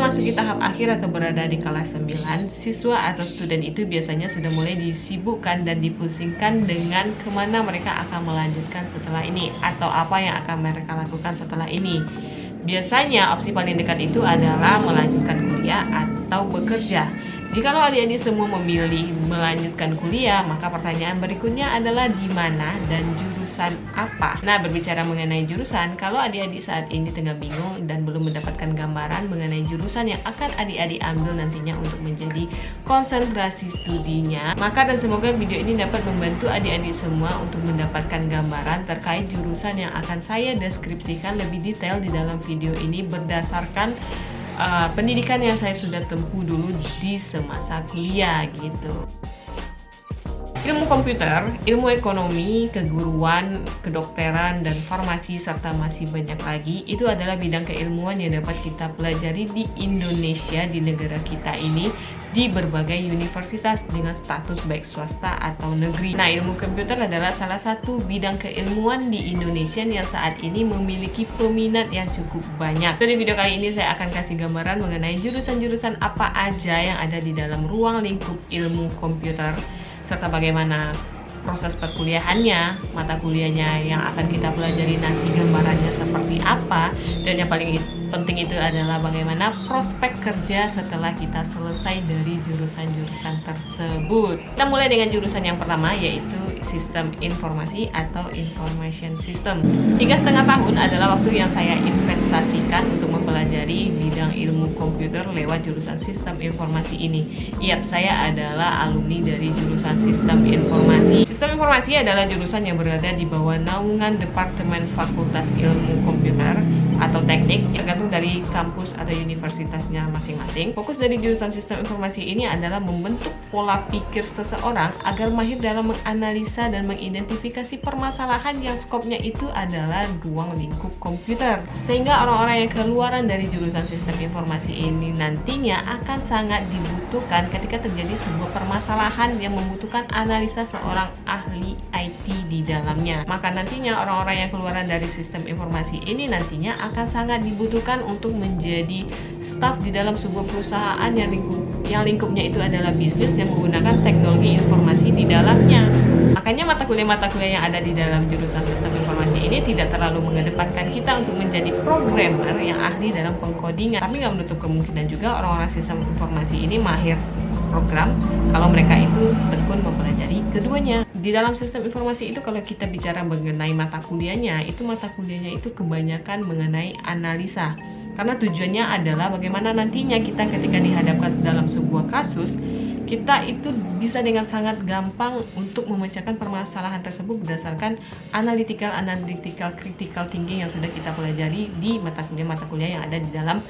memasuki tahap akhir atau berada di kelas 9, siswa atau student itu biasanya sudah mulai disibukkan dan dipusingkan dengan kemana mereka akan melanjutkan setelah ini, atau apa yang akan mereka lakukan setelah ini. Biasanya opsi paling dekat itu adalah melanjutkan kuliah atau bekerja. Jikalau adik-adik semua memilih melanjutkan kuliah, maka pertanyaan berikutnya adalah di mana dan jurusan apa. Nah, berbicara mengenai jurusan, kalau adik-adik saat ini tengah bingung dan belum mendapatkan gambaran mengenai jurusan yang akan adik-adik ambil nantinya untuk menjadi konsentrasi studinya, maka dan semoga video ini dapat membantu adik-adik semua untuk mendapatkan gambaran terkait jurusan yang akan saya deskripsikan lebih detail di dalam video ini berdasarkan pendidikan yang saya sudah tempuh dulu di semasa kuliah gitu. Ilmu komputer, ilmu ekonomi, keguruan, kedokteran, dan farmasi, serta masih banyak lagi, itu adalah bidang keilmuan yang dapat kita pelajari di Indonesia, di negara kita ini, di berbagai universitas dengan status baik swasta atau negeri. Nah, ilmu komputer adalah salah satu bidang keilmuan di Indonesia yang saat ini memiliki peminat yang cukup banyak. Jadi video kali ini saya akan kasih gambaran mengenai jurusan-jurusan apa aja yang ada di dalam ruang lingkup ilmu komputer, serta bagaimana proses perkuliahannya, mata kuliahnya yang akan kita pelajari nanti gambarannya seperti apa, dan yang paling penting itu adalah bagaimana prospek kerja setelah kita selesai dari jurusan-jurusan tersebut. Kita mulai dengan jurusan yang pertama, yaitu sistem informasi atau information system. 3,5 tahun adalah waktu yang saya investasikan untuk mempelajari bidang ilmu komputer lewat jurusan sistem informasi ini. Yap, saya adalah alumni dari jurusan sistem informasi. Sistem informasi adalah jurusan yang berada di bawah naungan Departemen Fakultas Ilmu Komputer atau Teknik, tergantung dari kampus atau universitasnya masing-masing. Fokus dari jurusan sistem informasi ini adalah membentuk pola pikir seseorang agar mahir dalam menganalisa dan mengidentifikasi permasalahan yang skopnya itu adalah ruang lingkup komputer. Sehingga orang-orang yang keluaran dari jurusan sistem informasi ini nantinya akan sangat dibutuhkan ketika terjadi sebuah permasalahan yang membutuhkan analisa seorang ahli IT di dalamnya. Maka nantinya orang-orang yang keluaran dari sistem informasi ini nantinya akan sangat dibutuhkan untuk menjadi staf di dalam sebuah perusahaan yang lingkupnya itu adalah bisnis yang menggunakan teknologi informasi di dalamnya. Makanya mata kuliah yang ada di dalam jurusan sistem informasi ini tidak terlalu mengedepankan kita untuk menjadi programmer yang ahli dalam pengkodingan. Tapi nggak menutup kemungkinan juga orang-orang sistem informasi ini mahir program kalau mereka itu tekun mempelajari keduanya. Di dalam sistem informasi itu kalau kita bicara mengenai mata kuliahnya itu kebanyakan mengenai analisa. Karena tujuannya adalah bagaimana nantinya kita ketika dihadapkan dalam sebuah kasus, kita itu bisa dengan sangat gampang untuk memecahkan permasalahan tersebut berdasarkan analytical, critical thinking yang sudah kita pelajari di mata kuliah yang ada di dalam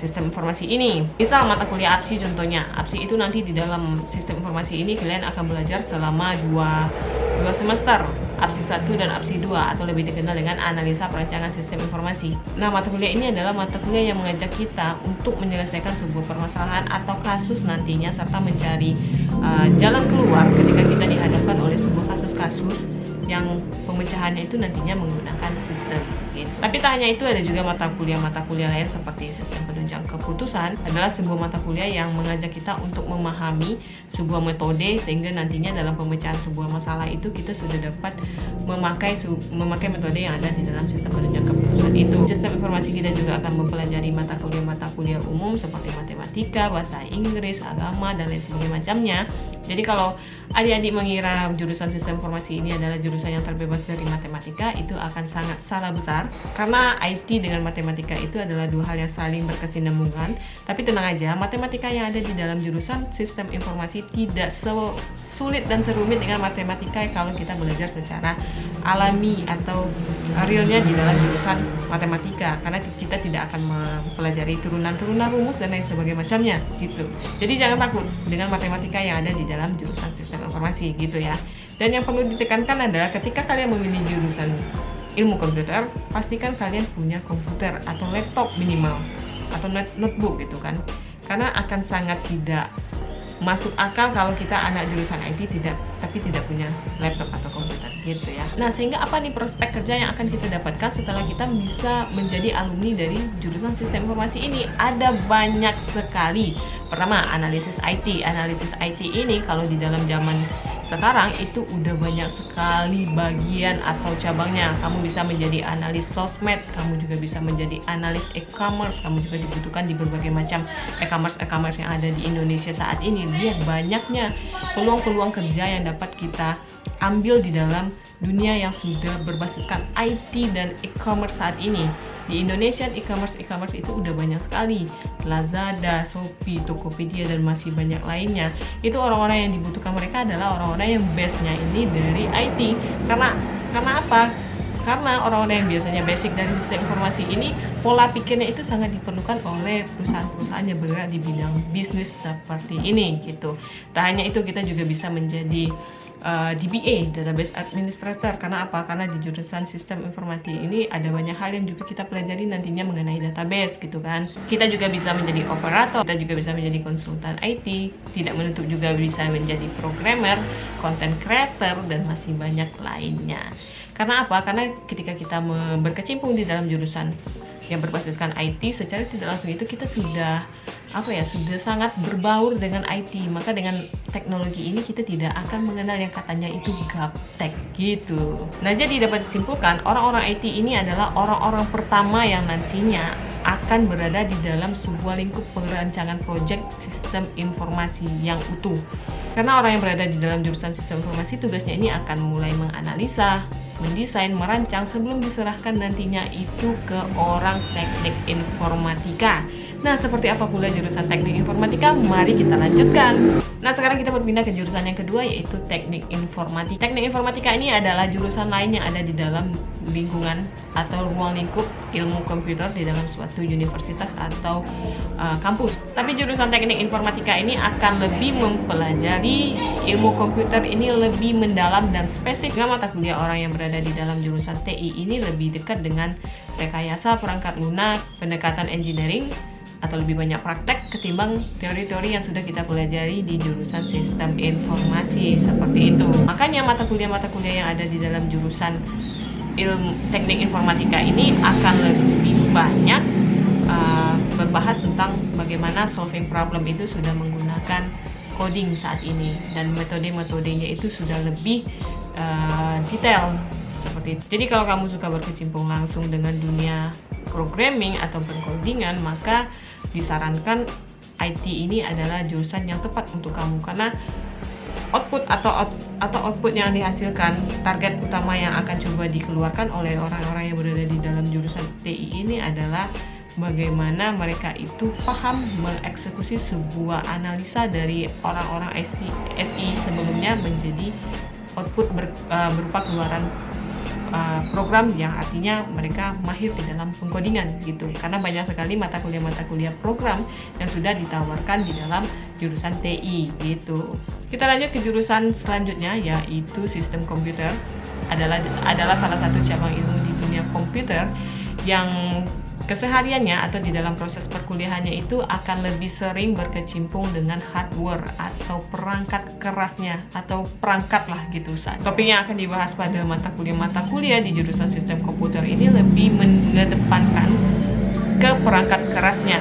sistem informasi ini. Misal mata kuliah APSI contohnya. APSI itu nanti di dalam sistem informasi ini kalian akan belajar selama dua semester, APSI 1 dan APSI 2 atau lebih dikenal dengan analisa perancangan sistem informasi. Nah, mata kuliah ini adalah mata kuliah yang mengajak kita untuk menyelesaikan sebuah permasalahan atau kasus nantinya, serta mencari jalan keluar ketika kita dihadapkan oleh sebuah kasus-kasus yang pemecahannya itu nantinya menggunakan sistem gitu. Tapi tak hanya itu, ada juga mata kuliah lain seperti sistem penunjang keputusan, adalah sebuah mata kuliah yang mengajak kita untuk memahami sebuah metode sehingga nantinya dalam pemecahan sebuah masalah itu kita sudah dapat memakai metode yang ada di dalam sistem penunjang keputusan itu. Sistem informasi kita juga akan mempelajari mata kuliah umum seperti matematika, bahasa Inggris, agama, dan lain sebagainya macamnya. Jadi kalau adik-adik mengira jurusan sistem informasi ini adalah jurusan yang terbebas dari matematika, itu akan sangat salah besar. Karena IT dengan matematika itu adalah dua hal yang saling berkesinambungan. Tapi tenang aja, matematika yang ada di dalam jurusan sistem informasi tidak sulit dan serumit dengan matematika kalau kita belajar secara alami atau realnya di dalam jurusan matematika, karena kita tidak akan mempelajari turunan rumus dan lain sebagainya macamnya gitu. Jadi jangan takut dengan matematika yang ada di dalam jurusan sistem informasi gitu ya. Dan yang perlu ditekankan adalah ketika kalian memilih jurusan ilmu komputer, pastikan kalian punya komputer atau laptop minimal atau notebook gitu kan, karena akan sangat tidak masuk akal kalau kita anak jurusan IT tidak punya laptop atau komputer. gitu ya. Nah, sehingga apa nih prospek kerja yang akan kita dapatkan setelah kita bisa menjadi alumni dari jurusan sistem informasi ini? Ada banyak sekali. Pertama, analisis IT. Analisis IT ini kalau di dalam zaman sekarang itu udah banyak sekali bagian atau cabangnya. Kamu bisa menjadi analis sosmed, kamu juga bisa menjadi analis e-commerce, kamu juga dibutuhkan di berbagai macam e-commerce yang ada di Indonesia saat ini. Lihat banyaknya peluang-peluang kerja yang dapat kita ambil di dalam dunia yang sudah berbasiskan IT dan e-commerce saat ini. Di Indonesia e-commerce itu udah banyak sekali. Lazada, Shopee, Tokopedia, dan masih banyak lainnya. Itu orang-orang yang dibutuhkan mereka adalah orang-orang yang base-nya ini dari IT. Karena apa? Karena orang-orang yang biasanya basic dari sistem informasi ini, pola pikirnya itu sangat diperlukan oleh perusahaan-perusahaan yang bergerak di bidang bisnis seperti ini gitu. Tak hanya itu, kita juga bisa menjadi DBA, Database Administrator. Karena apa? Karena di jurusan sistem informasi ini ada banyak hal yang juga kita pelajari nantinya mengenai database gitu kan. Kita juga bisa menjadi operator, kita juga bisa menjadi konsultan IT, tidak menutup juga bisa menjadi programmer, content creator, dan masih banyak lainnya. Karena apa? Karena ketika kita berkecimpung di dalam jurusan yang berbasiskan IT, secara tidak langsung itu kita sudah sudah sangat berbaur dengan IT. Maka dengan teknologi ini kita tidak akan mengenal yang katanya itu gaptek gitu. Nah, jadi dapat disimpulkan orang-orang IT ini adalah orang-orang pertama yang nantinya akan berada di dalam sebuah lingkup perancangan proyek sistem informasi yang utuh. Karena orang yang berada di dalam jurusan sistem informasi, tugasnya ini akan mulai menganalisa, mendesain, merancang sebelum diserahkan nantinya itu ke orang teknik informatika. Nah, seperti apa pula jurusan teknik informatika? Mari kita lanjutkan. Nah, sekarang kita berpindah ke jurusan yang kedua, yaitu teknik informatika. Teknik informatika ini adalah jurusan lain yang ada di dalam lingkungan atau ruang lingkup ilmu komputer di dalam suatu universitas atau kampus. Tapi jurusan teknik informatika ini akan lebih mempelajari ilmu komputer ini lebih mendalam dan spesifik. Mata kuliah orang yang berada di dalam jurusan TI ini lebih dekat dengan rekayasa perangkat lunak, pendekatan engineering, atau lebih banyak praktek ketimbang teori-teori yang sudah kita pelajari di jurusan sistem informasi seperti itu. Makanya mata kuliah yang ada di dalam jurusan ilmu teknik informatika ini akan lebih banyak berbahas tentang bagaimana solving problem itu sudah menggunakan coding saat ini, dan metode-metodenya itu sudah lebih detail seperti itu. Jadi kalau kamu suka berkecimpung langsung dengan dunia programming atau codingan, maka disarankan IT ini adalah jurusan yang tepat untuk kamu, karena output atau output yang dihasilkan, target utama yang akan coba dikeluarkan oleh orang-orang yang berada di dalam jurusan TI ini adalah bagaimana mereka itu paham mengeksekusi sebuah analisa dari orang-orang SI sebelumnya menjadi output berupa keluaran program, yang artinya mereka mahir di dalam pengkodingan gitu. Karena banyak sekali mata kuliah program yang sudah ditawarkan di dalam jurusan TI gitu. Kita lanjut ke jurusan selanjutnya, yaitu sistem komputer. Adalah salah satu cabang ilmu di dunia komputer yang kesehariannya atau di dalam proses perkuliahannya itu akan lebih sering berkecimpung dengan hardware atau perangkat kerasnya atau perangkat lah gitu. Topik yang akan dibahas pada mata kuliah di jurusan sistem komputer ini lebih mengedepankan ke perangkat kerasnya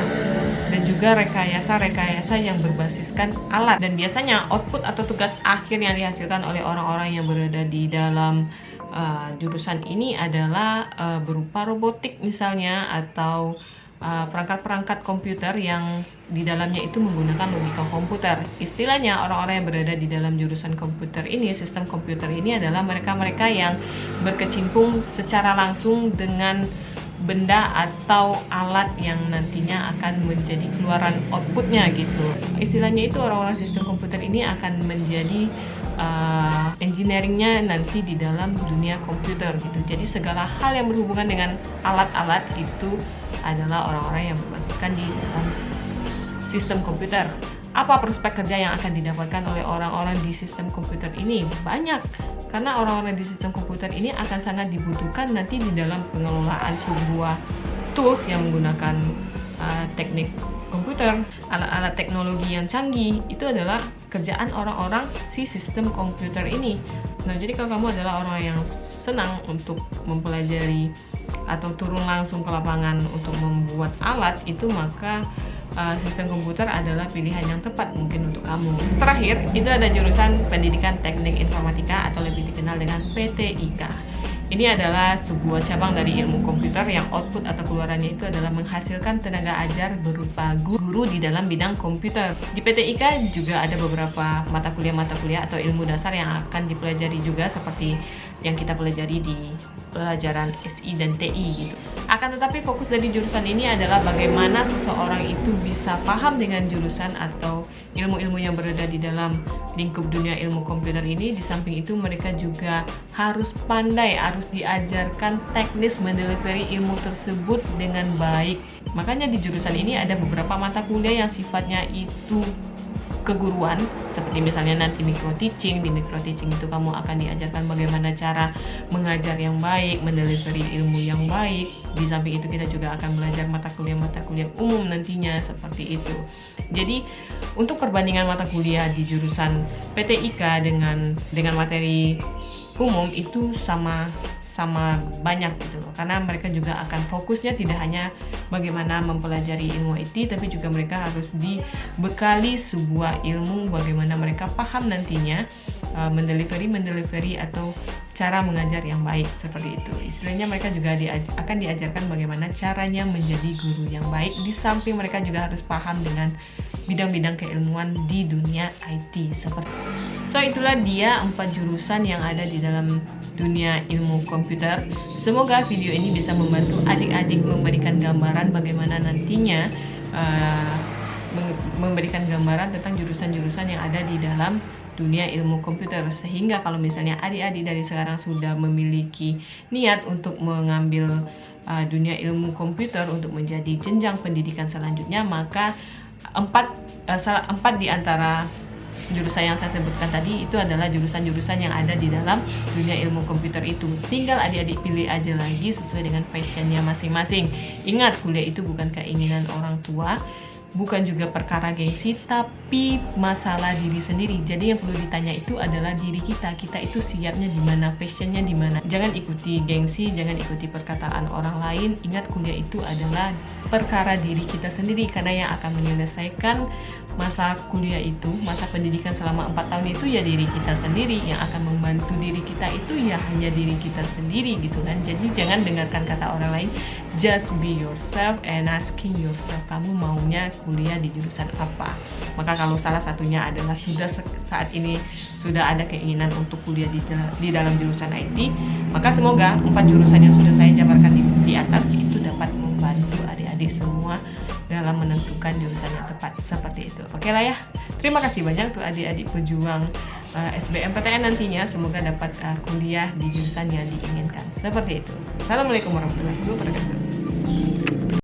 dan juga rekayasa yang berbasiskan alat. Dan biasanya output atau tugas akhir yang dihasilkan oleh orang-orang yang berada di dalam jurusan ini adalah berupa robotik misalnya, atau perangkat-perangkat komputer yang di dalamnya itu menggunakan logika komputer. Istilahnya orang-orang yang berada di dalam jurusan komputer ini, sistem komputer ini adalah mereka-mereka yang berkecimpung secara langsung dengan benda atau alat yang nantinya akan menjadi keluaran outputnya gitu. Istilahnya itu orang-orang sistem komputer ini akan menjadi engineeringnya nanti di dalam dunia komputer gitu. Jadi segala hal yang berhubungan dengan alat-alat itu adalah orang-orang yang berbasiskan di dalam sistem komputer. Apa prospek kerja yang akan didapatkan oleh orang-orang di sistem komputer ini? Banyak, karena orang-orang di sistem komputer ini akan sangat dibutuhkan nanti di dalam pengelolaan sebuah tools yang menggunakan teknik komputer, alat-alat teknologi yang canggih. Itu adalah kerjaan orang-orang si sistem komputer ini. Nah, jadi kalau kamu adalah orang yang senang untuk mempelajari atau turun langsung ke lapangan untuk membuat alat itu, maka sistem komputer adalah pilihan yang tepat mungkin untuk kamu. Terakhir, itu ada jurusan Pendidikan Teknik Informatika atau lebih dikenal dengan PTIK. Ini adalah sebuah cabang dari ilmu komputer yang output atau keluarannya itu adalah menghasilkan tenaga ajar berupa guru di dalam bidang komputer. Di PTIK juga ada beberapa mata kuliah atau ilmu dasar yang akan dipelajari juga seperti yang kita pelajari di pelajaran SI dan TI gitu. Akan tetapi fokus dari jurusan ini adalah bagaimana seseorang itu bisa paham dengan jurusan atau ilmu-ilmu yang berada di dalam lingkup dunia ilmu komputer ini. Di samping itu mereka juga harus pandai, harus diajarkan teknis mendelivery ilmu tersebut dengan baik. Makanya di jurusan ini ada beberapa mata kuliah yang sifatnya itu keguruan, seperti misalnya nanti micro teaching. Di micro teaching itu kamu akan diajarkan bagaimana cara mengajar yang baik, mendelivery ilmu yang baik. Di samping itu kita juga akan belajar mata kuliah umum nantinya seperti itu. Jadi untuk perbandingan mata kuliah di jurusan PTIK dengan materi umum itu sama banyak gitu loh, karena mereka juga akan fokusnya tidak hanya bagaimana mempelajari ilmu IT, tapi juga mereka harus dibekali sebuah ilmu bagaimana mereka paham nantinya mendelivery atau cara mengajar yang baik seperti itu. Istilahnya mereka juga akan diajarkan bagaimana caranya menjadi guru yang baik, di samping mereka juga harus paham dengan bidang-bidang keilmuan di dunia IT seperti itu. So itulah dia 4 jurusan yang ada di dalam dunia ilmu komputer. Semoga video ini bisa membantu adik-adik memberikan gambaran bagaimana nantinya memberikan gambaran tentang jurusan-jurusan yang ada di dalam dunia ilmu komputer, sehingga kalau misalnya adik-adik dari sekarang sudah memiliki niat untuk mengambil dunia ilmu komputer untuk menjadi jenjang pendidikan selanjutnya, maka 4 di antara jurusan yang saya sebutkan tadi itu adalah jurusan-jurusan yang ada di dalam dunia ilmu komputer itu. Tinggal adik-adik pilih aja lagi sesuai dengan passionnya masing-masing. Ingat, kuliah itu bukan keinginan orang tua, bukan juga perkara gengsi, tapi masalah diri sendiri. Jadi yang perlu ditanya itu adalah diri kita itu siapnya di mana, passionnya di mana. Jangan ikuti gengsi, jangan ikuti perkataan orang lain. Ingat, kuliah itu adalah perkara diri kita sendiri, karena yang akan menyelesaikan masa kuliah itu, masa pendidikan selama 4 tahun itu ya diri kita sendiri. Yang akan membantu diri kita itu ya hanya diri kita sendiri gitu kan. Jadi jangan dengarkan kata orang lain, just be yourself and asking yourself, kamu maunya kuliah di jurusan apa. Maka kalau salah satunya adalah saat ini sudah ada keinginan untuk kuliah di dalam jurusan IT, maka semoga 4 jurusan yang sudah saya jabarkan di atas itu dapat membantu adik-adik semua dalam menentukan jurusan yang tepat seperti itu. Oke lah ya. Terima kasih banyak untuk adik-adik pejuang SBMPTN nantinya. Semoga dapat kuliah di jurusan yang diinginkan. Seperti itu. Assalamualaikum warahmatullahi wabarakatuh.